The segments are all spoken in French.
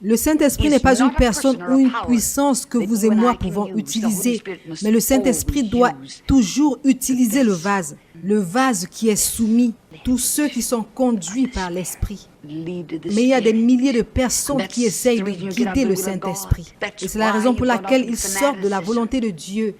Le Saint-Esprit n'est pas une personne ou une puissance que vous et moi pouvons utiliser, mais le Saint-Esprit doit toujours utiliser le vase qui est soumis, tous ceux qui sont conduits par l'Esprit. Mais il y a des milliers de personnes qui essayent de guider le Saint-Esprit. Et c'est la raison pour laquelle ils sortent de la volonté de Dieu.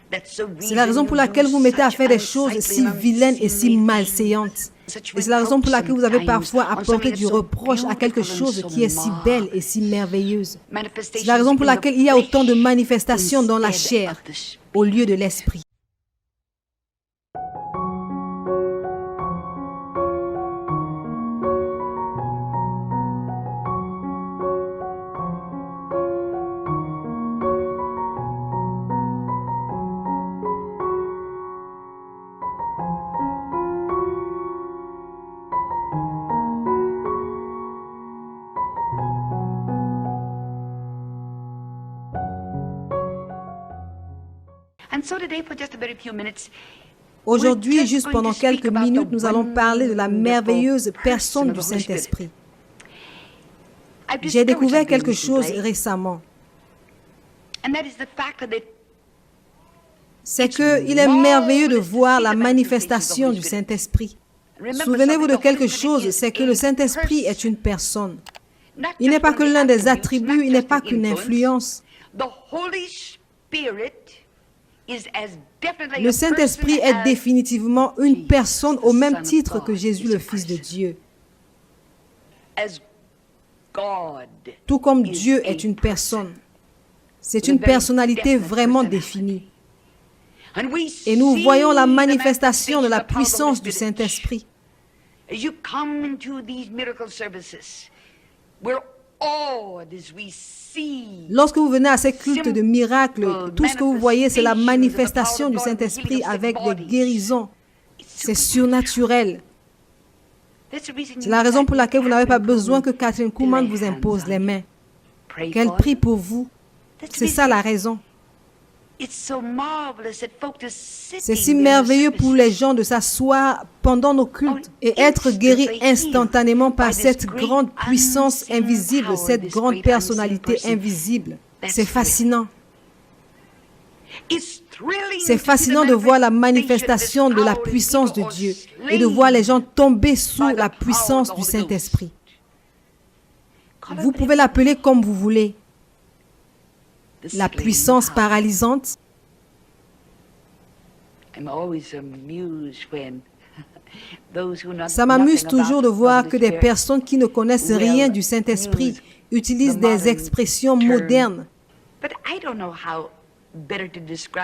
C'est la raison pour laquelle vous mettez à faire des choses si vilaines et si malséantes. Et c'est la raison pour laquelle vous avez parfois apporté du reproche à quelque chose qui est si belle et si merveilleuse. C'est la raison pour laquelle il y a autant de manifestations dans la chair au lieu de l'esprit. Aujourd'hui, juste pendant quelques minutes, nous allons parler de la merveilleuse personne du Saint-Esprit. J'ai découvert quelque chose récemment. C'est qu'il est merveilleux de voir la manifestation du Saint-Esprit. Souvenez-vous de quelque chose, c'est que le Saint-Esprit est une personne. Il n'est pas que l'un des attributs, il n'est pas qu'une influence. Le Saint-Esprit est définitivement une personne au même titre que Jésus, le Fils de Dieu. Tout comme Dieu est une personne. C'est une personnalité vraiment définie. Et nous voyons la manifestation de la puissance du Saint-Esprit. Lorsque vous venez à ces cultes de miracles, tout ce que vous voyez, c'est la manifestation du Saint-Esprit avec des guérisons. C'est surnaturel. C'est la raison pour laquelle vous n'avez pas besoin que Catherine Kuhlman vous impose les mains. Qu'elle prie pour vous. C'est ça la raison. C'est si merveilleux pour les gens de s'asseoir pendant nos cultes et être guéris instantanément par cette grande puissance invisible, cette grande personnalité invisible. C'est fascinant. C'est fascinant de voir la manifestation de la puissance de Dieu et de voir les gens tomber sous la puissance du Saint-Esprit. Vous pouvez l'appeler comme vous voulez. La puissance paralysante. Ça m'amuse toujours de voir que des personnes qui ne connaissent rien du Saint-Esprit utilisent des expressions modernes.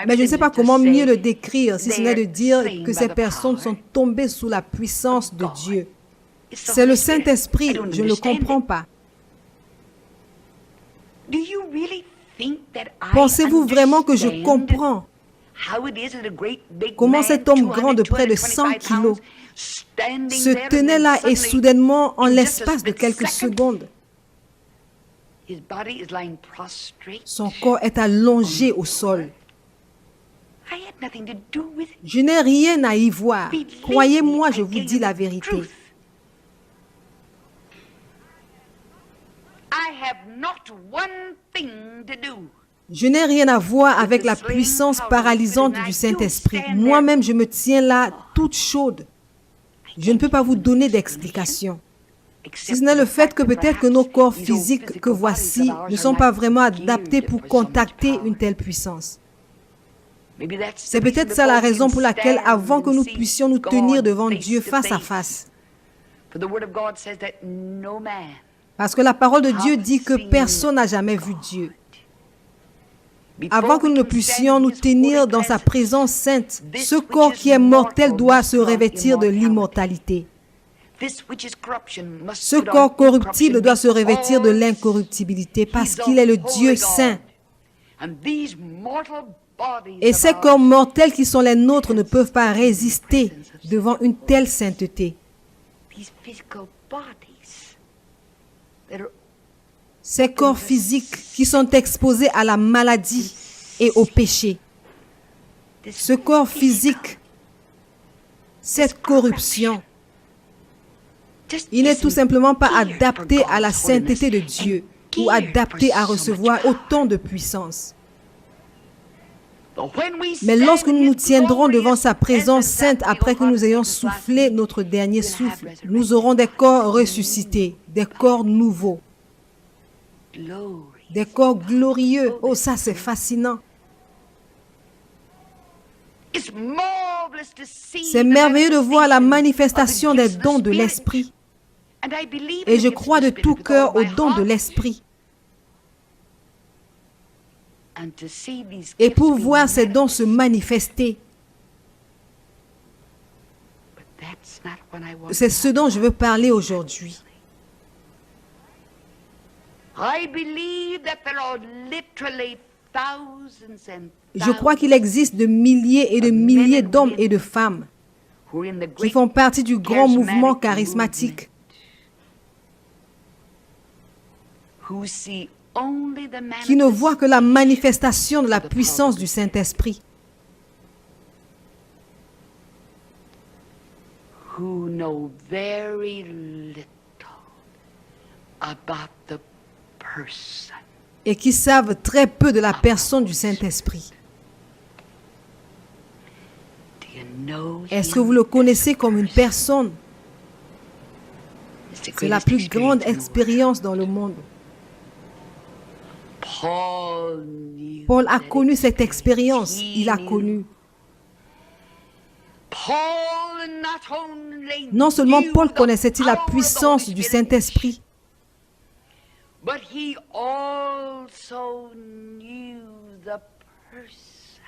Mais je ne sais pas comment mieux le décrire, si ce n'est de dire que ces personnes sont tombées sous la puissance de Dieu. C'est le Saint-Esprit, je ne le comprends pas. Pensez-vous vraiment que je comprends comment cet homme grand de près de 100 kilos se tenait là et soudainement, en l'espace de quelques secondes, son corps est allongé au sol. Je n'ai rien à y voir. Croyez-moi, je vous dis la vérité. Je n'ai rien à voir avec la puissance paralysante du Saint-Esprit. Moi-même, je me tiens là, toute chaude. Je ne peux pas vous donner d'explication. Si ce n'est le fait que peut-être que nos corps physiques que voici ne sont pas vraiment adaptés pour contacter une telle puissance. C'est peut-être ça la raison pour laquelle, avant que nous puissions nous tenir devant Dieu face à face, parce que la parole de Dieu dit que personne n'a jamais vu Dieu. Avant que nous ne puissions nous tenir dans sa présence sainte, ce corps qui est mortel doit se revêtir de l'immortalité. Ce corps corruptible doit se revêtir de l'incorruptibilité parce qu'il est le Dieu saint. Et ces corps mortels qui sont les nôtres ne peuvent pas résister devant une telle sainteté. Ces corps physiques qui sont exposés à la maladie et au péché. Ce corps physique, cette corruption, Il n'est tout simplement pas adapté à la sainteté de Dieu ou adapté à recevoir autant de puissance. Mais lorsque nous nous tiendrons devant sa présence sainte après que nous ayons soufflé notre dernier souffle, nous aurons des corps ressuscités, des corps nouveaux, des corps glorieux. Oh, ça c'est fascinant. C'est merveilleux de voir la manifestation des dons de l'Esprit. Et je crois de tout cœur aux dons de l'Esprit. Et pour voir ces dons se manifester, c'est ce dont je veux parler aujourd'hui. Je crois qu'il existe de milliers et de milliers d'hommes et de femmes qui font partie du grand mouvement charismatique, qui ne voient que la manifestation de la puissance du Saint-Esprit, et qui savent très peu de la personne du Saint-Esprit. Est-ce que vous le connaissez comme une personne? C'est la plus grande expérience dans le monde. Paul a connu cette expérience. Il a connu. Non seulement Paul connaissait-il la puissance du Saint-Esprit,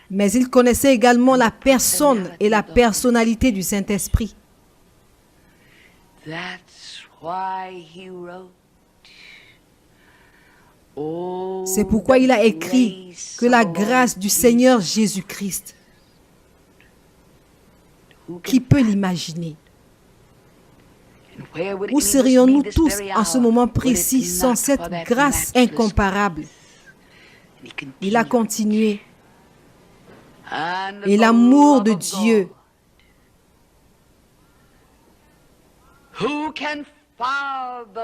mais il connaissait également la personne et la personnalité du Saint-Esprit. C'est pourquoi il a écrit que la grâce du Seigneur Jésus-Christ, qui peut l'imaginer? Où serions-nous tous en ce moment précis sans cette grâce incomparable? Il a continué. Et l'amour de Dieu,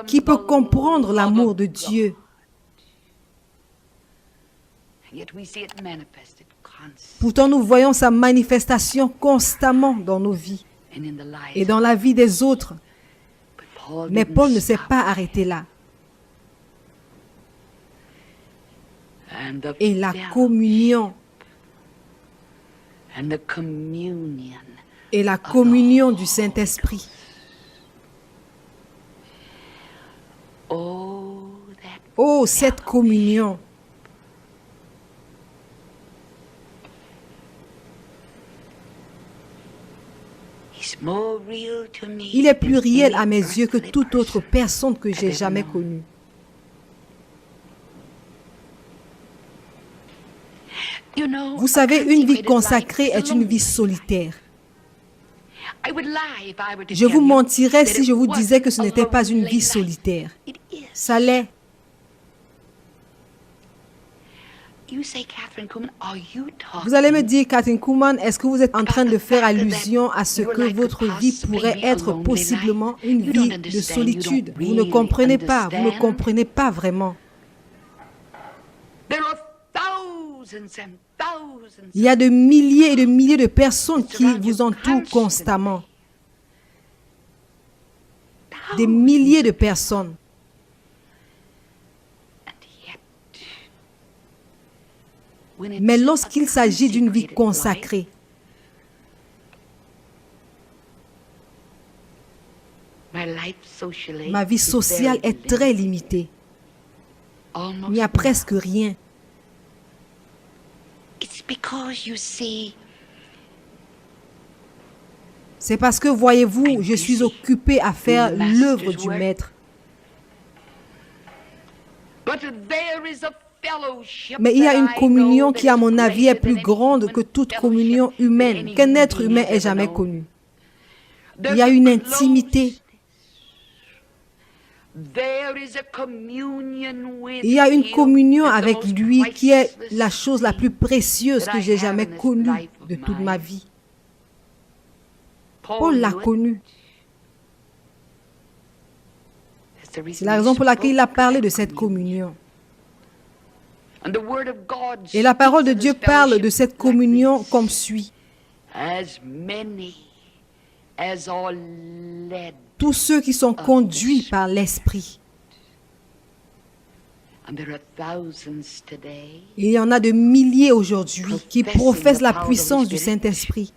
qui peut comprendre l'amour de Dieu? Pourtant, nous voyons sa manifestation constamment dans nos vies et dans la vie des autres. Mais Paul ne s'est pas arrêté là. Et la communion du Saint-Esprit. Oh, cette communion! Il est plus réel à mes yeux que toute autre personne que j'ai jamais connue. Vous savez, une vie consacrée est une vie solitaire. Je vous mentirais si je vous disais que ce n'était pas une vie solitaire. Ça l'est. Vous allez me dire, Kathryn Kuhlman, est-ce que vous êtes en train de faire allusion à ce que votre vie pourrait être possiblement une vie de solitude? Vous ne comprenez pas, vous ne comprenez pas vraiment. Il y a de milliers et de milliers de personnes qui vous entourent constamment. Des milliers de personnes. Mais lorsqu'il s'agit d'une vie consacrée, ma vie sociale est très limitée. Il n'y a presque rien. C'est parce que, voyez-vous, je suis occupé à faire l'œuvre du Maître. Mais il y a une communion qui, à mon avis, est plus grande que toute communion humaine, qu'un être humain ait jamais connue. Il y a une intimité. Il y a une communion avec lui qui est la chose la plus précieuse que j'ai jamais connue de toute ma vie. Paul l'a connue. C'est la raison pour laquelle il a parlé de cette communion. Et la parole de Dieu parle de cette communion comme suit. Tous ceux qui sont conduits par l'Esprit. Il y en a de milliers aujourd'hui qui professent la puissance du Saint-Esprit,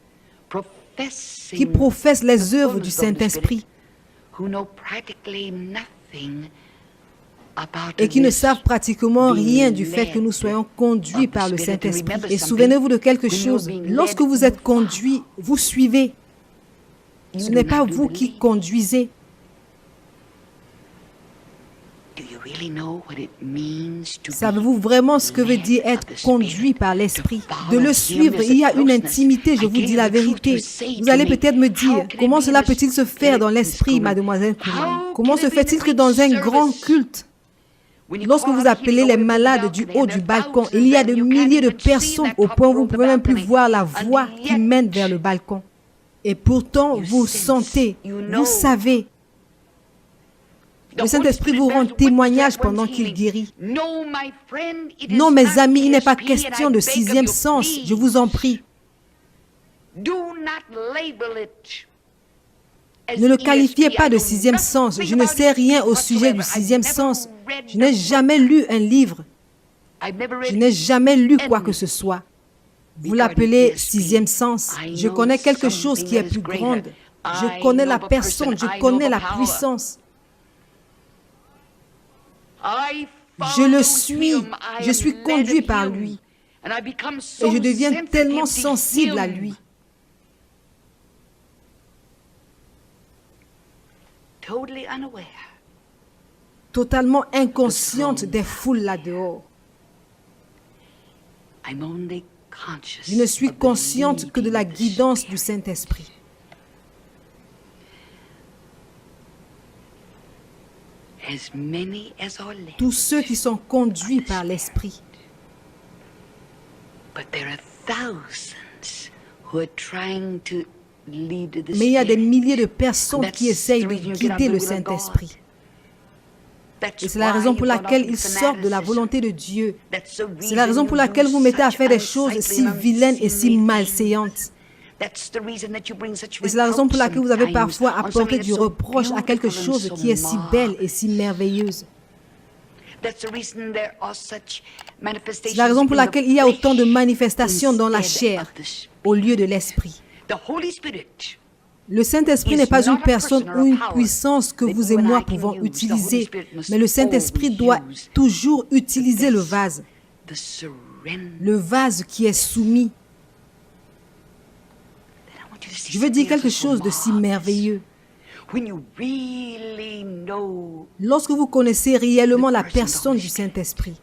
qui professent les œuvres du Saint-Esprit et qui ne savent pratiquement rien du fait que nous soyons conduits par le Saint-Esprit. Et souvenez-vous de quelque chose, lorsque vous êtes conduit, vous suivez. Ce n'est pas vous qui conduisez. Savez-vous vraiment ce que veut dire être conduit par l'Esprit? De le suivre, il y a une intimité, je vous dis la vérité. Vous allez peut-être me dire, comment cela peut-il se faire dans l'Esprit, mademoiselle Coulon? Comment se fait-il que dans un grand culte, lorsque vous appelez les malades du haut du balcon, il y a de milliers de personnes au point où vous ne pouvez même plus voir la voie qui mène vers le balcon. Et pourtant, vous sentez, vous savez. Le Saint-Esprit vous rend témoignage pendant qu'il guérit. Non, mes amis, il n'est pas question de sixième sens, je vous en prie. Ne le qualifiez pas de sixième sens. Je ne sais rien au sujet du sixième sens. Je n'ai jamais lu un livre. Je n'ai jamais lu quoi que ce soit. Vous l'appelez sixième sens. Je connais quelque chose qui est plus grande. Je connais la personne, je connais la puissance. Je le suis, je suis conduit par lui. Et je deviens tellement sensible à lui. Totalement inconsciente des foules là-dehors. Je ne suis consciente que de la guidance du Saint-Esprit. Tous ceux qui sont conduits par l'Esprit. Mais il y a des milliers de personnes qui essayent de guider le Saint-Esprit. Et c'est la raison pour laquelle ils sortent de la volonté de Dieu. C'est la raison pour laquelle vous mettez à faire des choses si vilaines et si malséantes. Et c'est la raison pour laquelle vous avez parfois apporté du reproche à quelque chose qui est si belle et si merveilleuse. C'est la raison pour laquelle il y a autant de manifestations dans la chair au lieu de l'esprit. Le Saint-Esprit n'est pas une personne ou une puissance que vous et moi pouvons utiliser, mais le Saint-Esprit doit toujours utiliser le vase qui est soumis. Je veux dire quelque chose de si merveilleux. Lorsque vous connaissez réellement la personne du Saint-Esprit,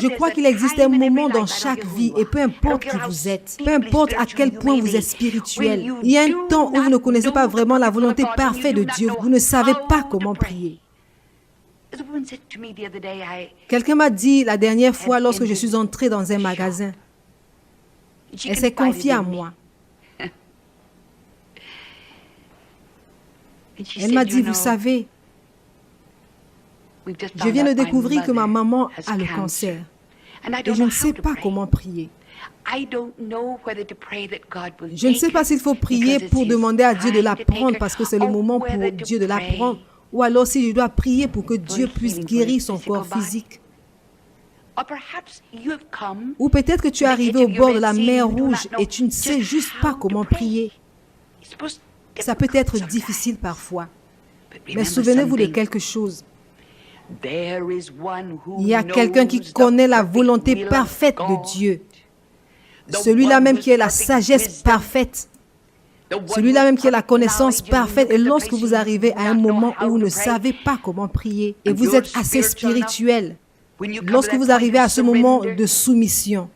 je crois qu'il existe un moment dans chaque vie, et peu importe qui vous êtes, peu importe à quel point vous êtes spirituel, il y a un temps où vous ne connaissez pas vraiment la volonté parfaite de Dieu. Vous ne savez pas comment prier. Quelqu'un m'a dit la dernière fois lorsque je suis entrée dans un magasin, elle s'est confiée à moi. Elle m'a dit, vous savez, je viens de découvrir que ma maman a le cancer et je ne sais pas comment prier. Je ne sais pas s'il faut prier pour demander à Dieu de la prendre parce que c'est le moment pour Dieu de la prendre, ou alors si je dois prier pour que Dieu puisse guérir son corps physique. Ou peut-être que tu es arrivé au bord de la mer Rouge et tu ne sais juste pas comment prier. Ça peut être difficile parfois, mais souvenez-vous de quelque chose. Il y a quelqu'un qui connaît la volonté parfaite de Dieu. Celui-là même qui est la sagesse parfaite. Celui-là même qui est la connaissance parfaite. Et lorsque vous arrivez à un moment où vous ne savez pas comment prier et vous êtes assez spirituel, lorsque vous arrivez à ce moment de soumission,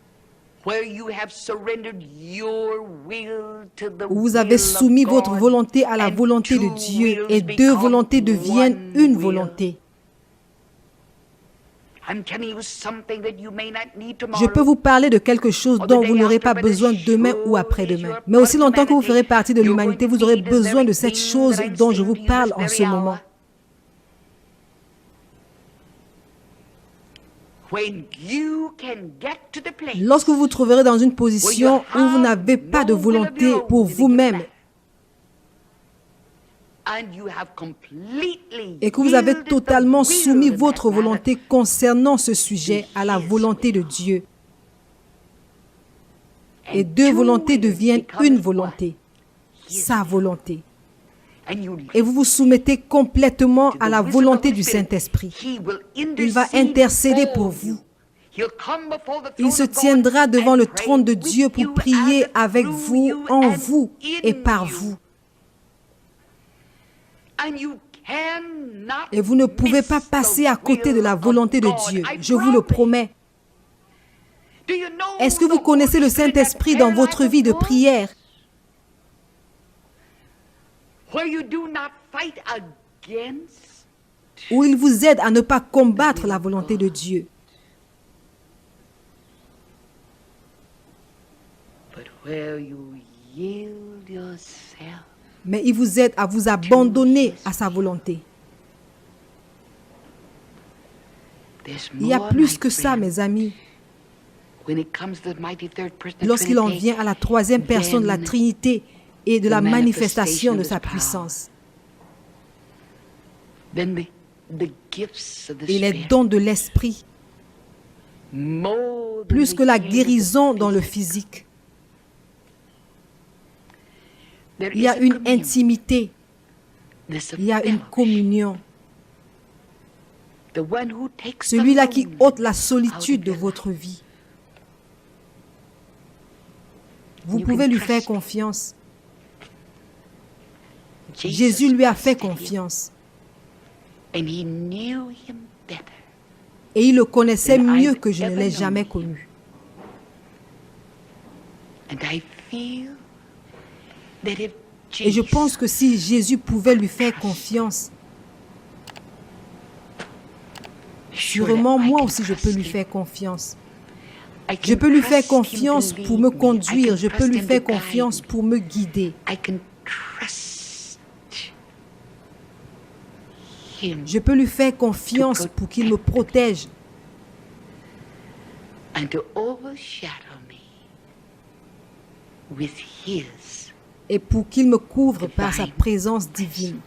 où vous avez soumis votre volonté à la volonté de Dieu et deux volontés deviennent une volonté. Je peux vous parler de quelque chose dont vous n'aurez pas besoin demain ou après-demain. Mais aussi longtemps que vous ferez partie de l'humanité, vous aurez besoin de cette chose dont je vous parle en ce moment. Lorsque vous vous trouverez dans une position où vous n'avez pas de volonté pour vous-même et que vous avez totalement soumis votre volonté concernant ce sujet à la volonté de Dieu, et deux volontés deviennent une volonté, sa volonté. Et vous vous soumettez complètement à la volonté du Saint-Esprit. Il va intercéder pour vous. Il se tiendra devant le trône de Dieu pour prier avec vous, en vous et par vous. Et vous ne pouvez pas passer à côté de la volonté de Dieu, je vous le promets. Est-ce que vous connaissez le Saint-Esprit dans votre vie de prière? Où il vous aide à ne pas combattre la volonté de Dieu. Mais il vous aide à vous abandonner à sa volonté. Il y a plus que ça, mes amis. Lorsqu'il en vient à la troisième personne de la Trinité et de la manifestation de sa puissance, et les dons de l'Esprit, plus que la guérison dans le physique. Il y a une intimité, il y a une communion. Celui-là qui ôte la solitude de votre vie. Vous pouvez lui faire confiance. Jésus lui a fait confiance. Et il le connaissait mieux que je ne l'ai jamais connu. Et je pense que si Jésus pouvait lui faire confiance, sûrement moi aussi je peux lui faire confiance. Je peux lui faire confiance pour me conduire, je peux lui faire confiance pour me guider. Je peux lui faire confiance pour qu'il me protège. Et pour qu'il me couvre par sa présence divine.